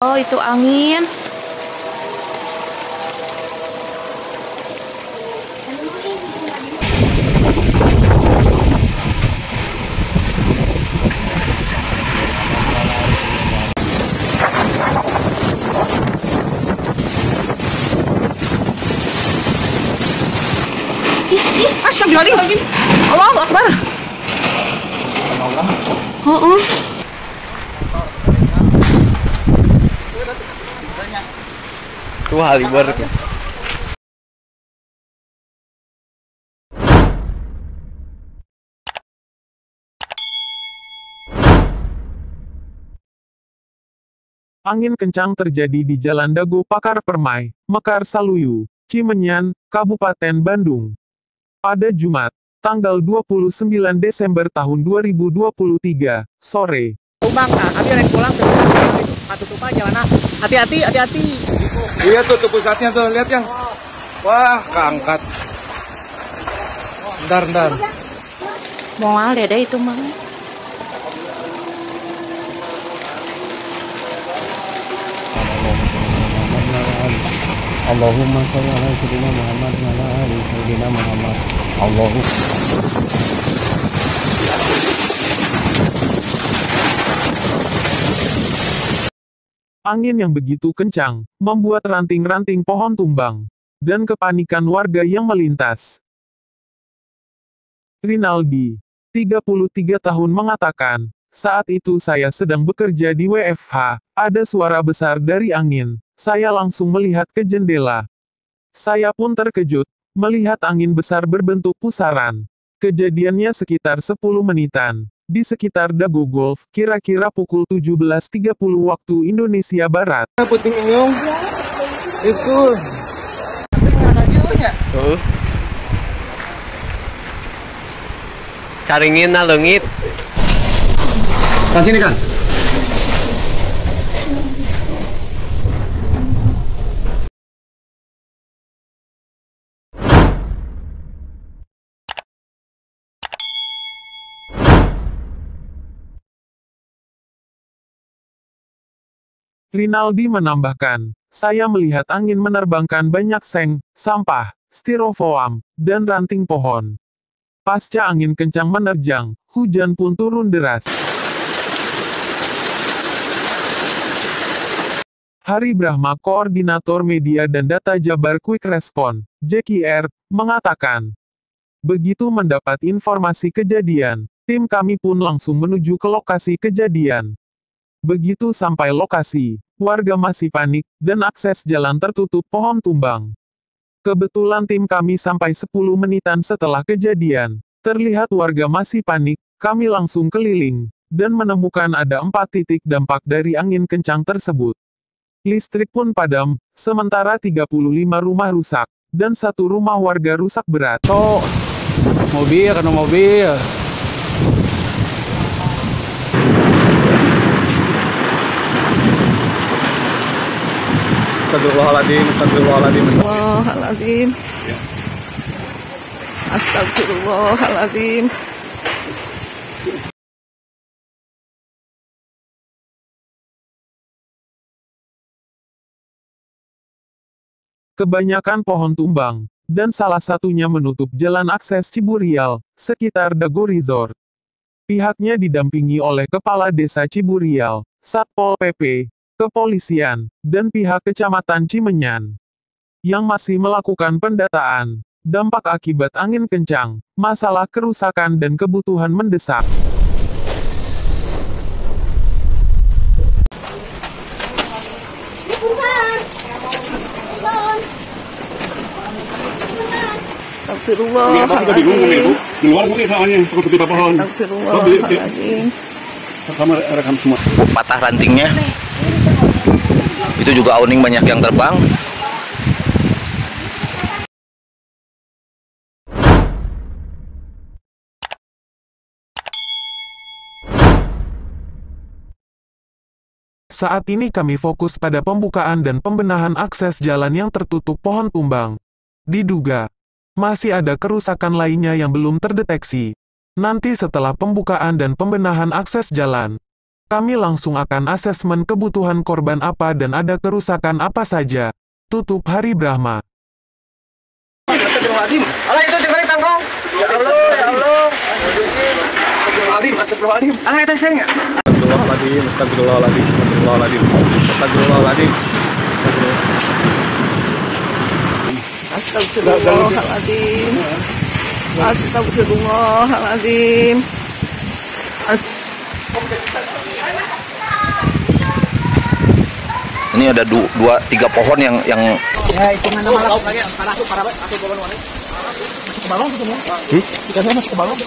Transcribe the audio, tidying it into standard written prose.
Oh, itu angin. Astagfirullahaladzim. Allahu Akbar. Oh. Itu halibar. Angin kencang terjadi di Jalan Dago Pakar Permai, Mekar Saluyu, Cimenyan, Kabupaten Bandung. Pada Jumat, tanggal 29 Desember tahun 2023, sore. Bang, kami rek pulang ke desa itu tutup aja jalan. Hati-hati. Iya tuh pusatnya tuh, lihat yang. Wah, keangkat. Bentar. Mau ada deh itu mah. Allahumma sholli ala sayyidina Muhammad wa ala ali sayyidina Muhammad. Angin yang begitu kencang, membuat ranting-ranting pohon tumbang, dan kepanikan warga yang melintas. Rinaldi, 33 tahun mengatakan, saat itu saya sedang bekerja di WFH, ada suara besar dari angin, saya langsung melihat ke jendela. Saya pun terkejut, melihat angin besar berbentuk pusaran. Kejadiannya sekitar 10 menitan. Di sekitar Dago Golf, kira-kira pukul 17.30 waktu Indonesia Barat. Puting Inyong. Itu. Caringin na leungit. Kan sini kan. Rinaldi menambahkan, saya melihat angin menerbangkan banyak seng, sampah, styrofoam, dan ranting pohon. Pasca angin kencang menerjang, hujan pun turun deras. Hari Brahma, Koordinator Media dan Data Jabar Quick Respon, JKR, mengatakan, begitu mendapat informasi kejadian, tim kami pun langsung menuju ke lokasi kejadian. Begitu sampai lokasi, warga masih panik, dan akses jalan tertutup pohon tumbang. Kebetulan tim kami sampai 10 menitan setelah kejadian. Terlihat warga masih panik, kami langsung keliling, dan menemukan ada 4 titik dampak dari angin kencang tersebut. Listrik pun padam, sementara 35 rumah rusak, dan 1 rumah warga rusak berat. Mobil. Astagfirullahaladzim. Astagfirullahaladzim. Kebanyakan pohon tumbang, dan salah satunya menutup jalan akses Ciburial, sekitar Dago Resort. Pihaknya didampingi oleh Kepala Desa Ciburial, Satpol PP, Kepolisian, dan pihak Kecamatan Cimenyan, yang masih melakukan pendataan dampak akibat angin kencang, masalah kerusakan dan kebutuhan mendesak. Astagfirullahaladzim. Di luar mungkin soalnya seperti pohon. Astagfirullahaladzim. Kamu rekam semua. Patah rantingnya. Itu juga awning banyak yang terbang. Saat ini kami fokus pada pembukaan dan pembenahan akses jalan yang tertutup pohon tumbang. Diduga, masih ada kerusakan lainnya yang belum terdeteksi. Nanti setelah pembukaan dan pembenahan akses jalan, Kami langsung akan asesmen kebutuhan korban apa dan ada kerusakan apa saja. Tutup Hari Brahma. Astagfirullahaladzim. Alah itu dengerin kangkong. Ya Allah, ya Allah. Astagfirullahaladzim, astagfirullahaladzim. Alah itu saya nggak. Astagfirullahaladzim, astagfirullahaladzim, astagfirullahaladzim, astagfirullahaladzim. Astagfirullahaladzim. Astagfirullahaladzim. Ini ada 2-3 pohon yang Ya itu mana malah lagi. Sekarang masuk para masuk ke balon. Masuk ke balon gitu ya. Ikannya masuk ke balon.